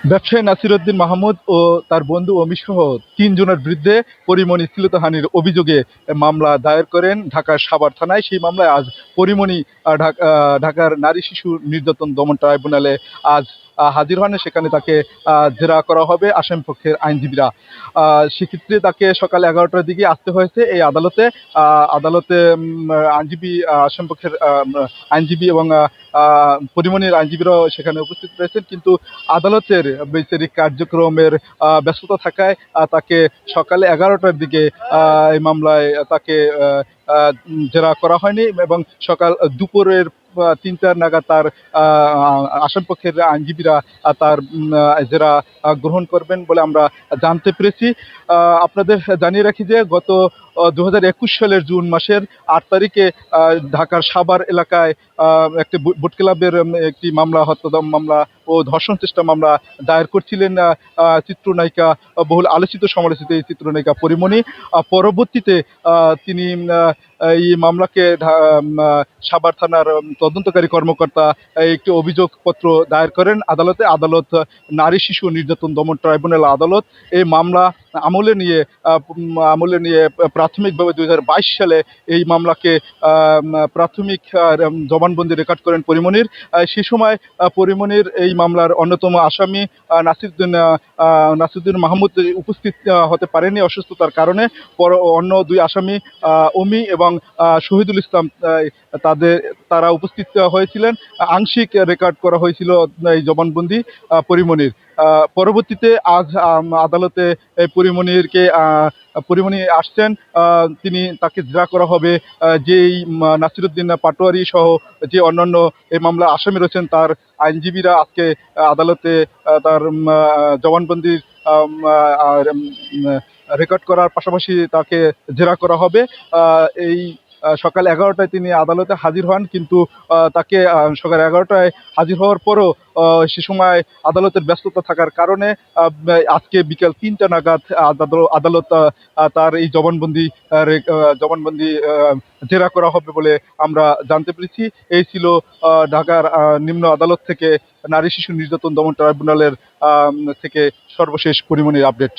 ব্যবসায়ী নাসিরউদ্দিন মাহমুদ ও তার বন্ধু অমিসহ ৩ জনের বিরুদ্ধে পরিমণি শ্লীলতাহানির অভিযোগে মামলা দায়ের করেন ঢাকার সাভার থানায়। সেই মামলায় আজ পরিমণি ঢাকার নারী শিশু নির্যাতন দমন ট্রাইব্যুনালে আজ হাজির হন। সেখানে তাকে জেরা করা হবে আসামিপক্ষের আইনজীবীরা। সেক্ষেত্রে তাকে সকাল ১১টার দিকে আসতে হয়েছে এই আদালতে। আদালতে আইনজীবী আসামিপক্ষের আইনজীবী এবং পরিমণির আইনজীবীরাও সেখানে উপস্থিত রয়েছেন, কিন্তু আদালতের বিচারিক কার্যক্রমের ব্যস্ততা থাকায় তাকে সকালে ১১টার দিকে এই মামলায় তাকে জেরা করা হয়নি এবং দুপুরের ৩টা নাগাদ তার আসামিপক্ষের আইনজীবীরা তার জেরা গ্রহণ করবেন বলে আমরা জানতে পেরেছি। আপনাদের জানিয়ে রাখি যে গত ২০২১ সালের জুন মাসের ৮ তারিখে ঢাকার সাভার এলাকায় একটি বোট ক্লাবের একটি মামলা, হত্যা মামলা ও ধর্ষণ চেষ্টা মামলা দায়ের করছিলেন চিত্রনায়িকা, বহুল আলোচিত সমালোচিত এই চিত্রনায়িকা পরিমণি। পরবর্তীতে তিনি এই মামলাকে সাভার থানার তদন্তকারী কর্মকর্তা একটি অভিযোগপত্র দায়ের করেন আদালতে। আদালত নারী শিশু নির্যাতন দমন ট্রাইব্যুনাল আদালত এই মামলা আমলে নিয়ে প্রাথমিকভাবে ২০২২ সালে এই মামলাকে প্রাথমিক জবানবন্দি রেকর্ড করেন পরিমণির। সে সময় পরিমণির এই মামলার অন্যতম আসামি নাসিরউদ্দিন মাহমুদ উপস্থিত হতে পারেনি অসুস্থতার কারণে। অন্য ২ আসামি অমি এবং শহীদুল ইসলাম তারা উপস্থিত হয়েছিলেন। আংশিক রেকর্ড করা হয়েছিল এই জবানবন্দি পরিমণির। পরবর্তীতে আজ আদালতে পরিমণি আসছেন। তাকে জেরা করা হবে। যেই নাসিরউদ্দিন পাটোয়ারি সহ যে অন্যান্য এই মামলার আসামি রয়েছেন তার আইনজীবীরা আজকে আদালতে তার জবানবন্দির রেকর্ড করার পাশাপাশি তাকে জেরা করা হবে। এই সকাল ১১টায় তিনি আদালতে হাজির হন, কিন্তু তাকে সকাল ১১টায় হাজির হওয়ার পরও সে সময় আদালতের ব্যস্ততা থাকার কারণে আজকে বিকেল ৩টা নাগাদ আদালত তার এই জবানবন্দি জেরা করা হবে বলে আমরা জানতে পেরেছি। এই ছিল ঢাকার নিম্ন আদালত থেকে নারী শিশু নির্যাতন দমন ট্রাইব্যুনালের থেকে সর্বশেষ পরিমণির আপডেট।